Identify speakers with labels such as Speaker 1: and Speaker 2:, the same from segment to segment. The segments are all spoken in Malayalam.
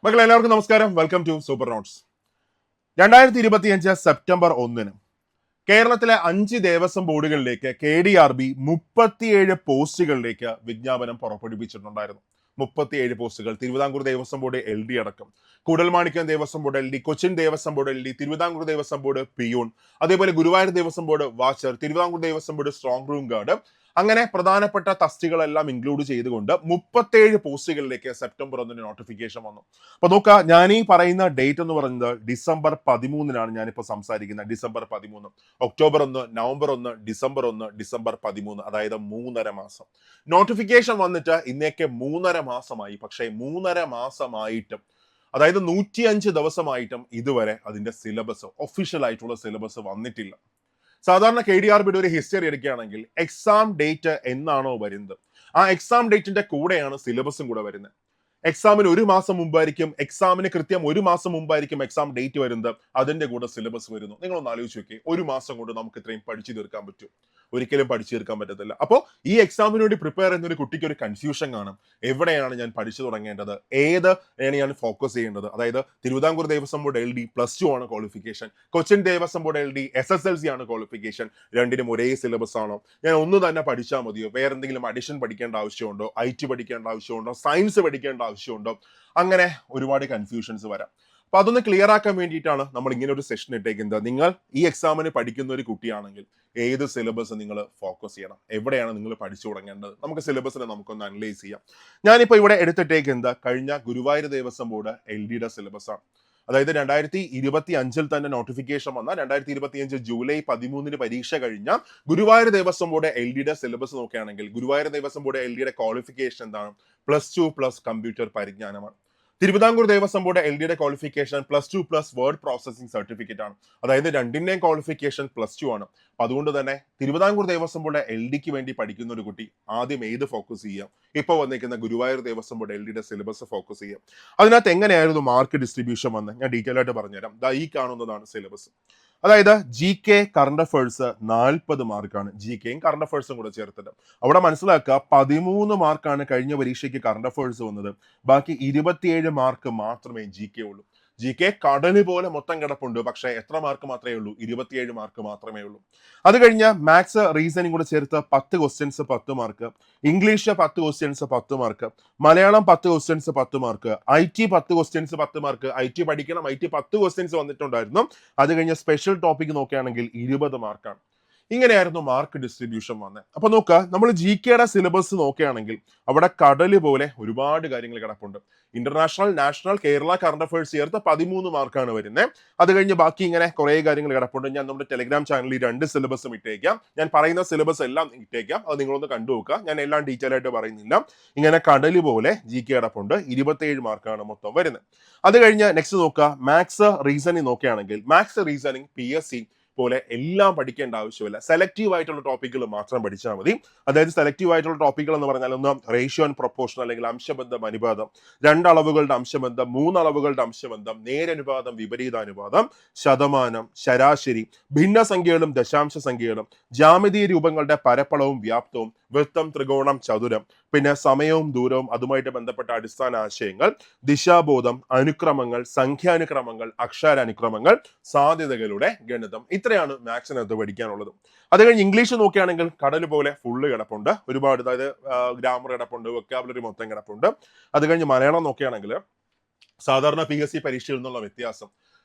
Speaker 1: മക്കളെ എല്ലാവർക്കും നമസ്കാരം. Welcome to super notes. 2025 September 1 കേരളത്തിലെ 5 ദേവസ്വം ബോർഡുകളിലേക്ക് KDRB 37 പോസ്റ്റുകളിലേക്ക് വിജ്ഞാപനം പുറപ്പെടുവിച്ചിട്ടുണ്ടായിരുന്നു. 37 പോസ്റ്റുകൾ. തിരുവിതാംകൂർ ദേവസ്വം ബോർഡ് LD അടക്കം, Koodalmanikyam Devaswom board LD, Cochin Devaswom board LD, Thiruvithamkoor Devaswom board peon, അതേപോലെ Guruvayur Devaswom board watcher, Thiruvithamkoor Devaswom board strong room guard, അങ്ങനെ പ്രധാനപ്പെട്ട തസ്തികളെല്ലാം ഇൻക്ലൂഡ് ചെയ്തുകൊണ്ട് 37 പോസ്റ്റുകളിലേക്ക് സെപ്റ്റംബർ 1 നോട്ടിഫിക്കേഷൻ വന്നു. അപ്പൊ നോക്കുക, ഞാൻ ഈ പറയുന്ന ഡേറ്റ് എന്ന് പറയുന്നത് ഡിസംബർ 13 ഞാനിപ്പോ സംസാരിക്കുന്നത്. December 13, October 1, November 1, December 1, December 13, അതായത് 3.5 മാസം. നോട്ടിഫിക്കേഷൻ വന്നിട്ട് ഇന്നേക്ക് 3.5 മാസമായി. പക്ഷേ 3.5 മാസമായിട്ടും, അതായത് 105 ദിവസമായിട്ടും ഇതുവരെ അതിന്റെ സിലബസ്, ഒഫീഷ്യൽ ആയിട്ടുള്ള സിലബസ് വന്നിട്ടില്ല. സാധാരണ KDRBയുടെ ഒരു ഹിസ്റ്ററി എടുക്കുകയാണെങ്കിൽ എക്സാം ഡേറ്റ് എന്നാണോ വരുന്നത്, ആ എക്സാം ഡേറ്റിന്റെ കൂടെയാണ് സിലബസും കൂടെ വരുന്നത്. എക്സാമിന് 1 മാസം മുമ്പായിരിക്കും, എക്സാമിന് കൃത്യം 1 മാസം മുമ്പായിരിക്കും എക്സാം ഡേറ്റ് വരുന്നത്, അതിന്റെ കൂടെ സിലബസ് വരുന്നു. നിങ്ങളൊന്ന് ആലോചിച്ച് നോക്കി, 1 മാസം കൊണ്ട് നമുക്ക് ഇത്രയും പഠിച്ചു തീർക്കാൻ പറ്റും? ഒരിക്കലും പഠിച്ചു തീർക്കാൻ പറ്റത്തില്ല. അപ്പോൾ ഈ എക്സാമിന് വേണ്ടി പ്രിപ്പയർ ചെയ്യുന്ന ഒരു കുട്ടിക്ക് ഒരു കൺഫ്യൂഷൻ കാണും. എവിടെയാണ് ഞാൻ പഠിച്ചു തുടങ്ങേണ്ടത്, ഏതാണ് ഞാൻ ഫോക്കസ് ചെയ്യേണ്ടത്? അതായത് തിരുവിതാംകൂർ ദേവസ്വം ബോർഡ് LD +2 ആണ് qualification, Cochin Devaswom board LD SSLC ആണ് ക്വാളിഫിക്കേഷൻ. രണ്ടിനും ഒരേ സിലബസ് ആണോ? ഞാൻ ഒന്ന് തന്നെ പഠിച്ചാൽ മതിയോ? വേറെ എന്തെങ്കിലും അഡീഷൻ പഠിക്കേണ്ട ആവശ്യമുണ്ടോ? IT പഠിക്കേണ്ട ആവശ്യമുണ്ടോ? സയൻസ് പഠിക്കേണ്ട ആവശ്യമുണ്ടോ? അങ്ങനെ ഒരുപാട് കൺഫ്യൂഷൻസ് വരാം. അപ്പൊ അതൊന്ന് ക്ലിയർ ആക്കാൻ വേണ്ടിയിട്ടാണ് നമ്മൾ ഇങ്ങനെ ഒരു സെഷൻ ഇട്ടേക്കുന്നത്. നിങ്ങൾ ഈ എക്സാമിന് പഠിക്കുന്ന ഒരു കുട്ടിയാണെങ്കിൽ ഏത് സിലബസ് നിങ്ങൾ ഫോക്കസ് ചെയ്യണം, എവിടെയാണ് നിങ്ങൾ പഠിച്ചു തുടങ്ങേണ്ടത്? നമുക്ക് സിലബസിനെ നമുക്കൊന്ന് അനലൈസ് ചെയ്യാം. ഞാനിപ്പോൾ ഇവിടെ എടുത്തിട്ടേക്കുന്നത് കഴിഞ്ഞ ഗുരുവായൂർ ദേവസ്വം ബോർഡ് LDയുടെ സിലബസ് ആണ്. അതായത് 2025 തന്നെ നോട്ടിഫിക്കേഷൻ വന്ന 2025 ജൂലൈ 13 പരീക്ഷ കഴിഞ്ഞ ഗുരുവായൂർ ദേവസ്വം ബോർഡ് LDയുടെ സിലബസ് നോക്കുകയാണെങ്കിൽ ഗുരുവായൂർ ദേവസ്വം ബോർഡ് LDയുടെ ക്വാളിഫിക്കേഷൻ എന്താണ്? +2 കമ്പ്യൂട്ടർ പരിജ്ഞാനമാണ്. തിരുവിതാംകൂർ ദേവസ്വം ബോർഡ് LDയുടെ ക്വാളിഫിക്കേഷൻ +2 വേർഡ് പ്രോസസിംഗ് സർട്ടിഫിക്കറ്റ് ആണ്. അതായത് രണ്ടിന്റെയും ക്വാളിഫിക്കേഷൻ +2 ആണ്. അപ്പൊ അതുകൊണ്ട് തന്നെ തിരുവിതാംകൂർ ദേവസ്വം ബോർഡ് LDക്ക് വേണ്ടി പഠിക്കുന്ന ഒരു കുട്ടി ആദ്യം ഏത് ഫോക്കസ് ചെയ്യാം? ഇപ്പൊ വന്നിരിക്കുന്ന ഗുരുവായൂർ ദേവസ്വം ബോർഡ് LDയുടെ സിലബസ് ഫോക്കസ് ചെയ്യാം. അതിനകത്ത് എങ്ങനെയായിരുന്നു മാർക്ക് ഡിസ്ട്രിബ്യൂഷൻ വന്ന് ഞാൻ ഡീറ്റെയിൽ ആയിട്ട് പറഞ്ഞുതരാം. ഈ കാണുന്നതാണ് സിലബസ്. അതായത് GK കറണ്ട് അഫയേഴ്സ് 40 മാർക്കാണ്. GKയും കറണ്ട് അഫയേഴ്സും കൂടെ ചേർത്തിട്ട് അവിടെ മനസ്സിലാക്കുക, 13 മാർക്കാണ് കഴിഞ്ഞ പരീക്ഷയ്ക്ക് കറണ്ട് അഫയേഴ്സ് വന്നത്. ബാക്കി 27 മാർക്ക് മാത്രമേ GK ഉള്ളൂ. GK കടല് പോലെ മൊത്തം കിടപ്പുണ്ട്. പക്ഷേ എത്ര മാർക്ക് മാത്രമേ ഉള്ളൂ? 27 മാർക്ക് മാത്രമേ ഉള്ളൂ. അത് കഴിഞ്ഞ് മാത്സ് റീസണിങ് കൂടെ ചേർത്ത് 10 questions 10 mark, English 10 questions 10 mark, Malayalam 10 questions 10 mark, IT 10 questions 10 mark. IT പഠിക്കണം, IT 10 ക്വസ്റ്റ്യൻസ് വന്നിട്ടുണ്ടായിരുന്നു. അത് കഴിഞ്ഞ് സ്പെഷ്യൽ ടോപ്പിക് നോക്കുകയാണെങ്കിൽ 20 മാർക്കാണ്. ഇങ്ങനെയായിരുന്നു മാർക്ക് ഡിസ്ട്രിബ്യൂഷൻ വന്നത്. അപ്പൊ നോക്കുക, നമ്മൾ GKയുടെ സിലബസ് നോക്കുകയാണെങ്കിൽ അവിടെ കടല് പോലെ ഒരുപാട് കാര്യങ്ങൾ കിടപ്പുണ്ട്. International, national, Kerala current affairs ചേർത്ത് 13 മാർക്കാണ് വരുന്നത്. അത് കഴിഞ്ഞ് ബാക്കി ഇങ്ങനെ കുറെ കാര്യങ്ങൾ കിടപ്പുണ്ട്. ഞാൻ നമ്മുടെ ടെലിഗ്രാം ചാനലിൽ 2 സിലബസും ഇട്ടേക്കാം. ഞാൻ പറയുന്ന സിലബസ് എല്ലാം ഇട്ടേക്കാം. അത് നിങ്ങളൊന്ന് കണ്ടു നോക്കുക. ഞാൻ എല്ലാം ഡീറ്റെയിൽ ആയിട്ട് പറയുന്നില്ല. ഇങ്ങനെ കടല് പോലെ GK കിടപ്പുണ്ട്. 27 മാർക്കാണ് മൊത്തം വരുന്നത്. അത് കഴിഞ്ഞ് നെക്സ്റ്റ് നോക്കുക, മാത്സ് റീസണിങ് നോക്കുകയാണെങ്കിൽ മാത്സ് റീസണിങ് PSC പോലെ എല്ലാം പഠിക്കേണ്ട ആവശ്യമില്ല. സെലക്റ്റീവ് ആയിട്ടുള്ള ടോപ്പിക്കുകൾ മാത്രം പഠിച്ചാൽ മതി. അതായത് സെലക്റ്റീവ് ആയിട്ടുള്ള ടോപ്പിക്കുകൾ എന്ന് പറഞ്ഞാൽ ഒന്ന് റേഷ്യോ ആൻഡ് പ്രൊപ്പോർഷൻ, അല്ലെങ്കിൽ അംശബന്ധം അനുപാതം, 2 അളവുകളുടെ അംശബന്ധം, 3 അളവുകളുടെ അംശബന്ധം, നേരനുപാതം, വിപരീതാനുപാതം, ശതമാനം, ശരാശരി, ഭിന്നസംഖ്യകളും ദശാംശ സംഖ്യകളും, ജാമിതീയ രൂപങ്ങളുടെ പരപ്പളവും വ്യാപ്തവും, വൃത്തം, ത്രികോണം, ചതുരം, പിന്നെ സമയവും ദൂരവും അതുമായിട്ട് ബന്ധപ്പെട്ട അടിസ്ഥാന ആശയങ്ങൾ, ദിശാബോധം, അനുക്രമങ്ങൾ, സംഖ്യാനുക്രമങ്ങൾ, അക്ഷരാനുക്രമങ്ങൾ, സാധ്യതകളുടെ ഗണിതം. ഇത്രയാണ് മാത്സിനകത്ത് പഠിക്കാനുള്ളത്. അത് കഴിഞ്ഞ് ഇംഗ്ലീഷ് നോക്കുകയാണെങ്കിൽ കടല് പോലെ ഫുള്ള് കിടപ്പുണ്ട്. ഒരുപാട്, അതായത് ഗ്രാമർ കിടപ്പുണ്ട്, വൊക്കാബുലറി മൊത്തം കിടപ്പുണ്ട്. അത് കഴിഞ്ഞ് മലയാളം നോക്കുകയാണെങ്കിൽ സാധാരണ PSC പരീക്ഷയിൽ നിന്നുള്ള വ്യത്യാസം,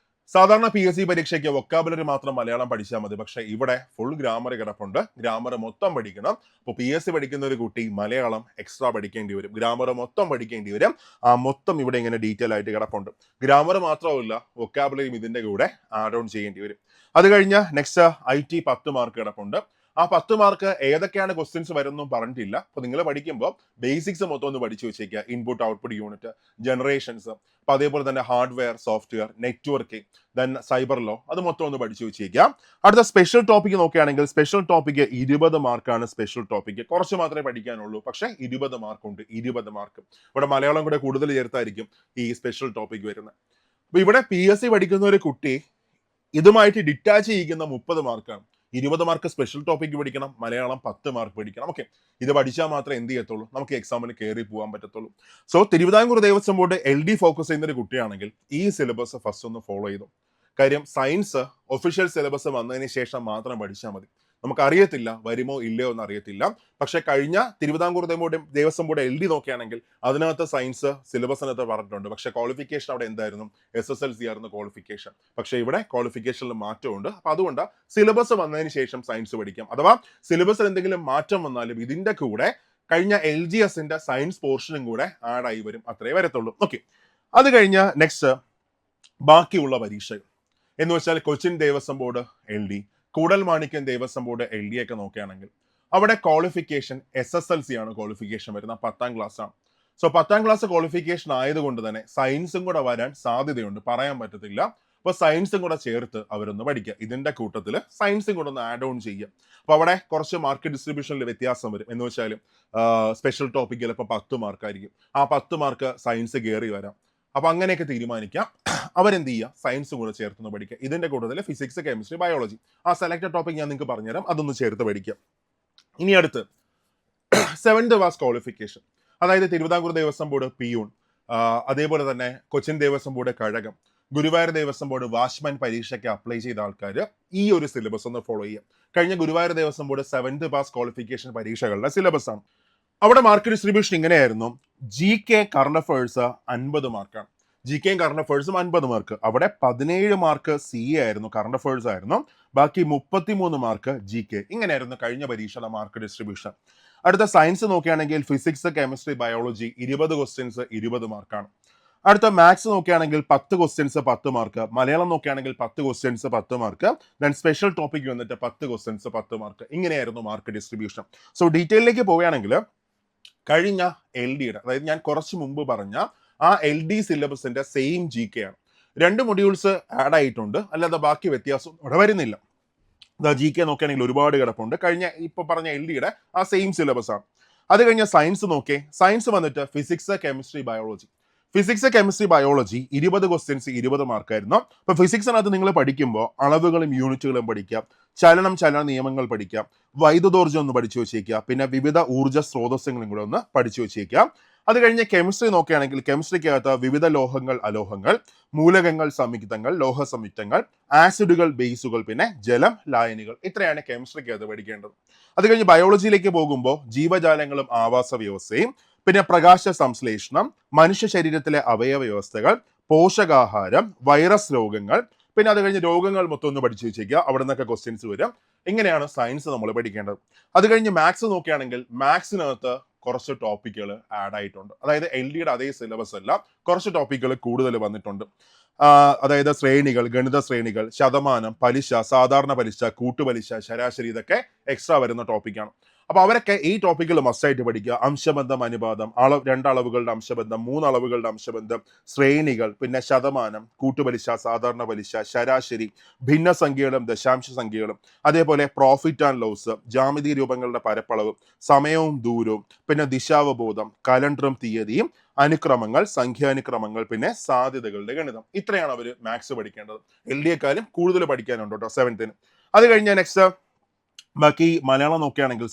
Speaker 1: സാധാരണ PSC പരീക്ഷയ്ക്ക് വൊക്കാബുലറി മാത്രം മലയാളം പഠിച്ചാൽ മതി. പക്ഷെ ഇവിടെ ഫുൾ ഗ്രാമർ കിടപ്പുണ്ട്. ഗ്രാമർ മൊത്തം പഠിക്കണം. അപ്പോൾ PSC പഠിക്കുന്ന ഒരു കുട്ടി മലയാളം എക്സ്ട്രാ പഠിക്കേണ്ടി വരും, ഗ്രാമർ മൊത്തം പഠിക്കേണ്ടി വരും. ആ മൊത്തം ഇവിടെ ഇങ്ങനെ ഡീറ്റെയിൽ ആയിട്ട് കിടപ്പുണ്ട്. ഗ്രാമർ മാത്രമല്ല, വൊക്കാബുലറിയും ഇതിന്റെ കൂടെ ആഡ് ഓൺ ചെയ്യേണ്ടി വരും. അത് കഴിഞ്ഞ് നെക്സ്റ്റ് IT 10 മാർക്ക് കിടപ്പുണ്ട്. ആ 10 മാർക്ക് ഏതൊക്കെയാണ് ക്വസ്റ്റ്യൻസ് വരുന്നതും പറഞ്ഞിട്ടില്ല. അപ്പൊ നിങ്ങൾ പഠിക്കുമ്പോൾ ബേസിക്സ് മൊത്തം ഒന്ന് പഠിച്ചു വെച്ചേക്കുക. ഇൻപുട്ട് ഔട്ട്പുട്ട് യൂണിറ്റ്, ജനറേഷൻസ്, അപ്പൊ അതേപോലെ തന്നെ hardware, software, networking, then cyber law, അത് മൊത്തം ഒന്ന് പഠിച്ചു വെച്ചേക്കാം. അടുത്ത സ്പെഷ്യൽ ടോപ്പിക് നോക്കുകയാണെങ്കിൽ സ്പെഷ്യൽ ടോപ്പിക് 20 മാർക്കാണ്. സ്പെഷ്യൽ ടോപ്പിക് കുറച്ച് മാത്രമേ പഠിക്കാനുള്ളൂ. പക്ഷേ 20 മാർക്കുണ്ട്. 20 മാർക്ക് ഇവിടെ മലയാളം കൂടെ കൂടുതൽ ചേർത്തായിരിക്കും ഈ സ്പെഷ്യൽ ടോപ്പിക് വരുന്നത്. അപ്പൊ ഇവിടെ PSC പഠിക്കുന്ന ഒരു കുട്ടി ഇതുമായിട്ട് ഡിറ്റാച്ച് ചെയ്യിക്കുന്ന 30 മാർക്കാണ്. 20 മാർക്ക് സ്പെഷ്യൽ ടോപ്പിക് പഠിക്കണം, മലയാളം 10 മാർക്ക് പഠിക്കണം. ഓക്കെ, ഇത് പഠിച്ചാൽ മാത്രമേ എന്ത് ചെയ്യത്തുള്ളൂ, നമുക്ക് എക്സാമിന് കയറി പോകാൻ പറ്റത്തുള്ളൂ. So Thiruvithamkoor Devaswom board LD focus ചെയ്യുന്ന ഒരു കുട്ടിയാണെങ്കിൽ ഈ സിലബസ് ഫസ്റ്റ് ഒന്ന് ഫോളോ ചെയ്തു. കാര്യം സയൻസ് ഒഫീഷ്യൽ സിലബസ് വന്നതിന് ശേഷം മാത്രം പഠിച്ചാൽ മതി. നമുക്കറിയത്തില്ല വരുമോ ഇല്ലയോ എന്ന് അറിയത്തില്ല. പക്ഷെ കഴിഞ്ഞ തിരുവിതാംകൂർ ദേവസ്വം ബോർഡ് LD നോക്കുകയാണെങ്കിൽ അതിനകത്ത് സയൻസ് സിലബസിനകത്ത് പറഞ്ഞിട്ടുണ്ട്. പക്ഷെ ക്വാളിഫിക്കേഷൻ അവിടെ എന്തായിരുന്നു, SSLC ആയിരുന്നു ക്വാളിഫിക്കേഷൻ. പക്ഷെ ഇവിടെ ക്വാളിഫിക്കേഷനിൽ മാറ്റമുണ്ട്. അപ്പൊ അതുകൊണ്ട് സിലബസ് വന്നതിന് ശേഷം സയൻസ് പഠിക്കാം. അഥവാ സിലബസിൽ എന്തെങ്കിലും മാറ്റം വന്നാലും ഇതിന്റെ കൂടെ കഴിഞ്ഞ LGSന്റെ സയൻസ് പോർഷനും കൂടെ ആഡ് ആയി വരും, അത്രേ വരത്തുള്ളൂ. ഓക്കെ, അത് കഴിഞ്ഞ നെക്സ്റ്റ് ബാക്കിയുള്ള പരീക്ഷകൾ എന്ന് വെച്ചാൽ Cochin Devaswom board LD, Koodalmanikyam Devaswom board LD ഒക്കെ നോക്കുകയാണെങ്കിൽ അവിടെ ക്വാളിഫിക്കേഷൻ SSLC ആണ് ക്വാളിഫിക്കേഷൻ വരുന്നത്, 10ാം ക്ലാസ് ആണ്. സോ 10ാം ക്ലാസ് ക്വാളിഫിക്കേഷൻ ആയതുകൊണ്ട് തന്നെ സയൻസും കൂടെ വരാൻ സാധ്യതയുണ്ട്, പറയാൻ പറ്റത്തില്ല. അപ്പൊ സയൻസും കൂടെ ചേർത്ത് അവരൊന്ന് പഠിക്കുക. ഇതിന്റെ കൂട്ടത്തിൽ സയൻസും കൂടെ ഒന്ന് ആഡ് ഓൺ ചെയ്യുക. അപ്പൊ അവിടെ കുറച്ച് മാർക്ക് ഡിസ്ട്രിബ്യൂഷനിൽ വ്യത്യാസം വരും. എന്ന് വെച്ചാൽ സ്പെഷ്യൽ ടോപ്പിക്കിൽ ഇപ്പൊ 10 മാർക്കായിരിക്കും, ആ 10 മാർക്ക് സയൻസ് കയറി വരാം. അപ്പൊ അങ്ങനെയൊക്കെ തീരുമാനിക്കാം. അവരെന്ത് ചെയ്യുക, സയൻസും കൂടെ ചേർത്തൊന്ന് പഠിക്കുക. ഇതിന്റെ കൂട്ടത്തിൽ ഫിസിക്സ്, കെമിസ്ട്രി, ബയോളജി, ആ സെലക്ടഡ് ടോപ്പിക് ഞാൻ നിങ്ങൾക്ക് പറഞ്ഞുതരാം, അതൊന്ന് ചേർത്ത് പഠിക്കുക. ഇനി അടുത്ത് 7th ക്ലാസ് ക്വാളിഫിക്കേഷൻ, അതായത് തിരുവിതാംകൂർ ദേവസ്വം ബോർഡ് പിയൂൺ, അതേപോലെ തന്നെ കൊച്ചിൻ ദേവസ്വം ബോർഡ് കഴകം, ഗുരുവായൂർ ദേവസ്വം ബോർഡ് വാച്ച്മാൻ പരീക്ഷയ്ക്ക് അപ്ലൈ ചെയ്ത ആൾക്കാർ ഈ ഒരു സിലബസ് ഒന്ന് ഫോളോ ചെയ്യാം. കഴിഞ്ഞ Guruvayur Devaswom board 7th class qualification പരീക്ഷകളുടെ സിലബസ് ആണ്. അവിടെ മാർക്ക് ഡിസ്ട്രിബ്യൂഷൻ ഇങ്ങനെയായിരുന്നു. GK കറണ്ട് അഫയേഴ്സ് 50 മാർക്കാണ്. GK കറണ്ട് അഫയേഴ്സും 50 മാർക്ക്. അവിടെ 17 മാർക്ക് CA ആയിരുന്നു, കറണ്ട് അഫയേഴ്സ് ആയിരുന്നു. ബാക്കി 33 മാർക്ക് GK. ഇങ്ങനെയായിരുന്നു കഴിഞ്ഞ പരീക്ഷയുടെ മാർക്ക് ഡിസ്ട്രിബ്യൂഷൻ. അടുത്ത സയൻസ് നോക്കുകയാണെങ്കിൽ ഫിസിക്സ്, കെമിസ്ട്രി, ബയോളജി 20 ക്വസ്റ്റ്യൻസ് 20 മാർക്കാണ്. അടുത്ത മാത്സ് നോക്കുകയാണെങ്കിൽ 10 ക്വസ്റ്റ്യൻസ് 10 മാർക്ക്. മലയാളം നോക്കുകയാണെങ്കിൽ 10 questions 10 mark. Then special topic വന്നിട്ട് 10 ക്വസ്റ്റ്യൻസ് 10 മാർക്ക്. ഇങ്ങനെയായിരുന്നു മാർക്ക് ഡിസ്ട്രിബ്യൂഷൻ. സോ ഡീറ്റെയിലേക്ക് പോവുകയാണെങ്കിൽ കഴിഞ്ഞ LDയുടെ, അതായത് ഞാൻ കുറച്ച് മുമ്പ് പറഞ്ഞ ആ LD സിലബസിന്റെ സെയിം GK ആണ്. 2 മൊഡ്യൂൾസ് ആഡ് ആയിട്ടുണ്ട്, അല്ലാതെ ബാക്കി വ്യത്യാസം ഇവിടെ വരുന്നില്ല. GK നോക്കുകയാണെങ്കിൽ ഒരുപാട് കിടപ്പുണ്ട്. കഴിഞ്ഞ ഇപ്പൊ പറഞ്ഞ LDയുടെ ആ സെയിം സിലബസ് ആണ്. അത് കഴിഞ്ഞ സയൻസ് നോക്കിയേ. സയൻസ് വന്നിട്ട് physics, chemistry, biology. Physics, chemistry, biology 20 questions 20 മാർക്കായിരുന്നു. അപ്പൊ ഫിസിക്സിനകത്ത് നിങ്ങൾ പഠിക്കുമ്പോൾ അളവുകളും യൂണിറ്റുകളും പഠിക്കാം, ചലന നിയമങ്ങൾ പഠിക്കാം, വൈദ്യുതോർജ്ജം ഒന്ന് പഠിച്ചു വെച്ചേക്കുക, പിന്നെ വിവിധ ഊർജ്ജ സ്രോതസ്സുകളും കൂടെ ഒന്ന് പഠിച്ചു വെച്ചേക്കാം. അത് കഴിഞ്ഞ് കെമിസ്ട്രി നോക്കുകയാണെങ്കിൽ കെമിസ്ട്രിക്കകത്ത് വിവിധ ലോഹങ്ങൾ, അലോഹങ്ങൾ, മൂലകങ്ങൾ, സംയുക്തങ്ങൾ, ലോഹ സംയുക്തങ്ങൾ, ആസിഡുകൾ, ബേസുകൾ, പിന്നെ ജലം, ലായനികൾ. ഇത്രയാണ് കെമിസ്ട്രിക്കകത്ത് പഠിക്കേണ്ടത്. അത് കഴിഞ്ഞ് ബയോളജിയിലേക്ക് പോകുമ്പോൾ ജീവജാലങ്ങളും ആവാസ വ്യവസ്ഥയും, പിന്നെ പ്രകാശ സംശ്ലേഷണം, മനുഷ്യ ശരീരത്തിലെ അവയവ വ്യവസ്ഥകൾ, പോഷകാഹാരം, വൈറസ് രോഗങ്ങൾ, പിന്നെ അത് കഴിഞ്ഞ് രോഗങ്ങൾ മൊത്തം ഒന്ന് പഠിച്ചു വെച്ചേക്കുക. അവിടെ നിന്നൊക്കെ ക്വസ്റ്റ്യൻസ് വരും. ഇങ്ങനെയാണ് സയൻസ് നമ്മൾ പഠിക്കേണ്ടത്. അത് കഴിഞ്ഞ് മാത്സ് നോക്കുകയാണെങ്കിൽ മാത്സിനകത്ത് കുറച്ച് ടോപ്പിക്കുകൾ ആഡ് ആയിട്ടുണ്ട്. അതായത് LDയുടെ അതേ സിലബസ് അല്ല, കുറച്ച് ടോപ്പിക്കുകൾ കൂടുതൽ വന്നിട്ടുണ്ട്. അതായത് ശ്രേണികൾ, ഗണിത ശ്രേണികൾ, ശതമാനം, പലിശ, സാധാരണ പലിശ, കൂട്ടുപലിശ, ശരാശരി, ഇതൊക്കെ എക്സ്ട്രാ വരുന്ന ടോപ്പിക്കാണ്. അപ്പൊ അവരൊക്കെ ഈ ടോപ്പിക്കുകൾ മസ്റ്റായിട്ട് പഠിക്കുക. അംശബന്ധം, അനുപാതം, 2 അളവുകളുടെ അംശബന്ധം, 3 അളവുകളുടെ അംശബന്ധം, ശ്രേണികൾ, പിന്നെ ശതമാനം, കൂട്ടുപലിശ, സാധാരണ പലിശ, ശരാശരി, ഭിന്നസംഖ്യകളും ദശാംശ സംഖ്യകളും, അതേപോലെ പ്രോഫിറ്റ് ആൻഡ് ലോസ്, ജാമിതി രൂപങ്ങളുടെ പരപ്പളവും സമയവും ദൂരവും, പിന്നെ ദിശാവബോധം, കലണ്ടറും തീയതിയും, അനുക്രമങ്ങൾ, സംഖ്യാനുക്രമങ്ങൾ, പിന്നെ സാധ്യതകളുടെ ഗണിതം. ഇത്രയാണ് അവർ മാത്സ് പഠിക്കേണ്ടത്. LDയെക്കാളും കൂടുതൽ പഠിക്കാനുണ്ട് കേട്ടോ 7th. അത് കഴിഞ്ഞ നെക്സ്റ്റ് ബാക്കി മലയാളം നോക്കുകയാണെങ്കിൽ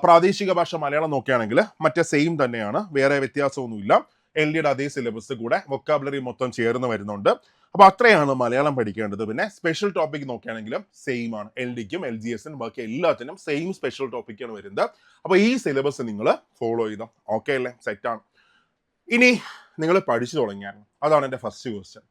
Speaker 1: പ്രാദേശിക ഭാഷ മലയാളം നോക്കുകയാണെങ്കിൽ മറ്റേ സെയിം തന്നെയാണ്, വേറെ വ്യത്യാസമൊന്നുമില്ല. LDയുടെ അതേ സിലബസ് കൂടെ വൊക്കാബുലറി മൊത്തം ചേർന്ന് വരുന്നുണ്ട്. അപ്പൊ അത്രയാണ് മലയാളം പഠിക്കേണ്ടത്. പിന്നെ സ്പെഷ്യൽ ടോപ്പിക് നോക്കുകയാണെങ്കിലും സെയിം ആണ്. LDക്കും LGSനും ബാക്കി എല്ലാത്തിനും സെയിം സ്പെഷ്യൽ ടോപ്പിക്കാണ് വരുന്നത്. അപ്പൊ ഈ സിലബസ് നിങ്ങൾ ഫോളോ ചെയ്തോ. ഓക്കെ അല്ലേ? സെറ്റാണ്. ഇനി നിങ്ങൾ പഠിച്ചു തുടങ്ങിയായിരുന്നു, അതാണ് എൻ്റെ ഫസ്റ്റ് ക്വസ്റ്റ്യൻ.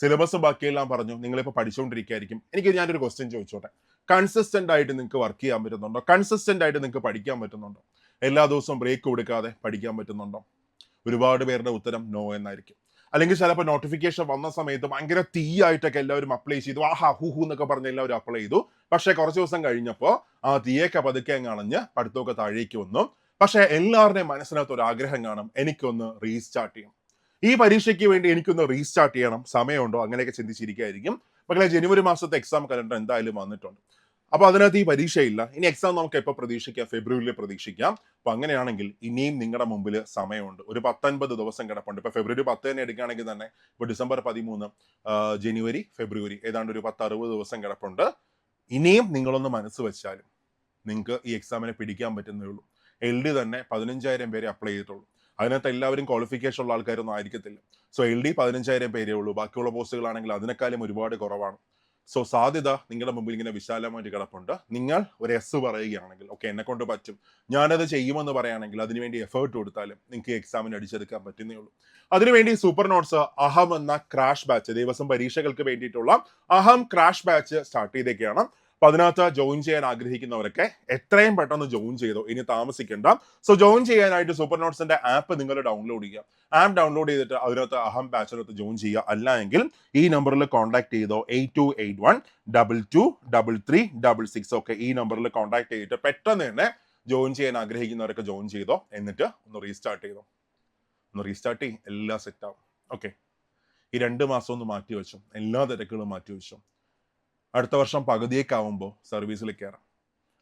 Speaker 1: സിലബസ് ബാക്കിയെല്ലാം പറഞ്ഞു, നിങ്ങളിപ്പോൾ പഠിച്ചുകൊണ്ടിരിക്കുകയായിരിക്കും. ഞാനൊരു ക്വസ്റ്റ്യൻ ചോദിച്ചോട്ടെ. കൺസിസ്റ്റന്റ് ആയിട്ട് നിങ്ങൾക്ക് വർക്ക് ചെയ്യാൻ പറ്റുന്നുണ്ടോ? കൺസിസ്റ്റന്റ് ആയിട്ട് നിങ്ങൾക്ക് പഠിക്കാൻ പറ്റുന്നുണ്ടോ? എല്ലാ ദിവസവും ബ്രേക്ക് കൊടുക്കാതെ പഠിക്കാൻ പറ്റുന്നുണ്ടോ? ഒരുപാട് പേരുടെ ഉത്തരം നോ എന്നായിരിക്കും. അല്ലെങ്കിൽ ചിലപ്പോൾ നോട്ടിഫിക്കേഷൻ വന്ന സമയത്ത് ഭയങ്കര തീയായിട്ടൊക്കെ എല്ലാവരും അപ്ലൈ ചെയ്തു, ആഹാ ഹൂഹു എന്നൊക്കെ പറഞ്ഞ് എല്ലാവരും അപ്ലൈ ചെയ്തു. പക്ഷെ കുറച്ച് ദിവസം കഴിഞ്ഞപ്പോൾ ആ തീയൊക്കെ പതുക്കെ അങ്ങ് അണഞ്ഞ് പഠിത്തമൊക്കെ താഴേക്ക് വന്നു. പക്ഷെ എല്ലാവരുടെയും മനസ്സിനകത്ത് ഒരു ആഗ്രഹം കാണും, എനിക്കൊന്ന് റീസ്റ്റാർട്ട് ചെയ്യണം, ഈ പരീക്ഷയ്ക്ക് വേണ്ടി എനിക്കൊന്ന് റീസ്റ്റാർട്ട് ചെയ്യണം, സമയമുണ്ടോ? അങ്ങനെയൊക്കെ ചിന്തിച്ചിരിക്കുകയായിരിക്കും. മക്കളെ, ജനുവരി മാസത്തെ എക്സാം കലണ്ടർ എന്തായാലും വന്നിട്ടുണ്ട്. അപ്പൊ അതിനകത്ത് ഈ പരീക്ഷയില്ല. ഇനി എക്സാം നമുക്ക് എപ്പോൾ പ്രതീക്ഷിക്കാം? ഫെബ്രുവരിയിൽ പ്രതീക്ഷിക്കാം. അപ്പൊ അങ്ങനെയാണെങ്കിൽ ഇനിയും നിങ്ങളുടെ മുമ്പിൽ സമയമുണ്ട്. ഒരു 19 ദിവസം കിടപ്പുണ്ട്. ഇപ്പൊ ഫെബ്രുവരി 10 തന്നെ എടുക്കുകയാണെങ്കിൽ തന്നെ ഇപ്പൊ ഡിസംബർ 13, ജനുവരി, ഫെബ്രുവരി, ഏതാണ്ട് ഒരു 10-60 ദിവസം കിടപ്പുണ്ട്. ഇനിയും നിങ്ങളൊന്ന് മനസ്സ് വെച്ചാലും നിങ്ങൾക്ക് ഈ എക്സാമിനെ പിടിക്കാൻ പറ്റുന്നേ ഉള്ളൂ. LD തന്നെ 15,000 പേരെ അപ്ലൈ ചെയ്തിട്ടുള്ളൂ. അതിനകത്ത് എല്ലാവരും ക്വാളിഫിക്കേഷൻ ഉള്ള ആൾക്കാരൊന്നും ആയിരിക്കത്തില്ല. സോ LD 15,000 പേരേ ഉള്ളൂ. ബാക്കിയുള്ള പോസ്റ്റുകളാണെങ്കിൽ അതിനേക്കാളും ഒരുപാട് കുറവാണ്. സോ സാധ്യത നിങ്ങളുടെ മുമ്പിൽ ഇങ്ങനെ വിശാലമായിട്ട് കിടപ്പുണ്ട്. നിങ്ങൾ ഒരു എസ് പറയുകയാണെങ്കിൽ, ഓക്കെ എന്നെ കൊണ്ട് പറ്റും, ഞാനത് ചെയ്യുമെന്ന് പറയുകയാണെങ്കിൽ അതിനുവേണ്ടി എഫേർട്ട് കൊടുത്താലും നിങ്ങൾക്ക് ഈ എക്സാമിന് അടിച്ചെടുക്കാൻ പറ്റുന്നേ ഉള്ളൂ. അതിനുവേണ്ടി സൂപ്പർ നോട്ട്സ് അഹം എന്ന ക്രാഷ് ബാച്ച്, ദിവസം പരീക്ഷകൾക്ക് വേണ്ടിയിട്ടുള്ള അഹം ക്രാഷ് ബാച്ച് സ്റ്റാർട്ട് ചെയ്തേക്കാണ്. അപ്പൊ അതിനകത്ത് ജോയിൻ ചെയ്യാൻ ആഗ്രഹിക്കുന്നവരൊക്കെ എത്രയും പെട്ടെന്ന് ജോയിൻ ചെയ്തോ, ഇനി താമസിക്കേണ്ട. സോ ജോയിൻ ചെയ്യാനായിട്ട് സൂപ്പർ നോട്ട്സിന്റെ ആപ്പ് നിങ്ങൾ ഡൗൺലോഡ് ചെയ്യുക. ആപ്പ് ഡൗൺലോഡ് ചെയ്തിട്ട് അതിനകത്ത് അഹം ബാച്ചിനകത്ത് ജോയിൻ ചെയ്യുക. അല്ല എങ്കിൽ ഈ നമ്പറിൽ കോൺടാക്ട് ചെയ്തോ, 8281223366. ഓക്കെ, ഈ നമ്പറിൽ കോൺടാക്ട് ചെയ്തിട്ട് പെട്ടെന്ന് തന്നെ ജോയിൻ ചെയ്യാൻ ആഗ്രഹിക്കുന്നവരൊക്കെ ജോയിൻ ചെയ്തോ. എന്നിട്ട് ഒന്ന് റീസ്റ്റാർട്ട് ചെയ്തോ. ഒന്ന് റീസ്റ്റാർട്ട് ചെയ്യും, എല്ലാം സെറ്റ് ആവും. ഓക്കെ, ഈ 2 മാസം ഒന്ന് മാറ്റി വെച്ചോ, എല്ലാ തിരക്കുകളും മാറ്റി വെച്ചോ. അടുത്ത വർഷം പകുതിയൊക്കെ ആവുമ്പോൾ സർവീസിൽ കയറാം.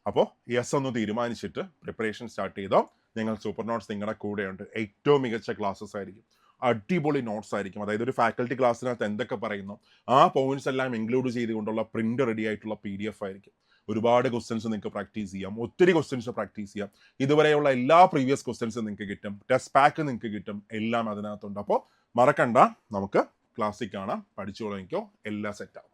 Speaker 1: അപ്പോൾ യെസ് ഒന്ന് തീരുമാനിച്ചിട്ട് പ്രിപ്പറേഷൻ സ്റ്റാർട്ട് ചെയ്തോ. ഞങ്ങൾ സൂപ്പർ നോട്ട്സ് നിങ്ങളുടെ കൂടെയുണ്ട്. ഏറ്റവും മികച്ച ക്ലാസ്സസ് ആയിരിക്കും, അടിപൊളി നോട്ട്സ് ആയിരിക്കും. അതായത് ഒരു ഫാക്കൽറ്റി ക്ലാസ്സിനകത്ത് എന്തൊക്കെ പറയുന്നു ആ പോയിന്റ്സ് എല്ലാം ഇൻക്ലൂഡ് ചെയ്തുകൊണ്ടുള്ള പ്രിന്റ് റെഡി ആയിട്ടുള്ള PDF ആയിരിക്കും. ഒരുപാട് ക്വസ്റ്റ്യൻസ് നിങ്ങൾക്ക് പ്രാക്ടീസ് ചെയ്യാം, ഒത്തിരി ക്വസ്റ്റ്യൻസ് പ്രാക്ടീസ് ചെയ്യാം. ഇതുവരെയുള്ള എല്ലാ പ്രീവിയസ് ക്വസ്റ്റ്യൻസും നിങ്ങൾക്ക് കിട്ടും, ടെസ്റ്റ് പാക്ക് നിങ്ങൾക്ക് കിട്ടും, എല്ലാം അതിനകത്തുണ്ട്. അപ്പോൾ മറക്കണ്ട, നമുക്ക് ക്ലാസ്സിൽ കാണാം. പഠിച്ചു തുടങ്ങിക്കോ, എല്ലാം സെറ്റാവും.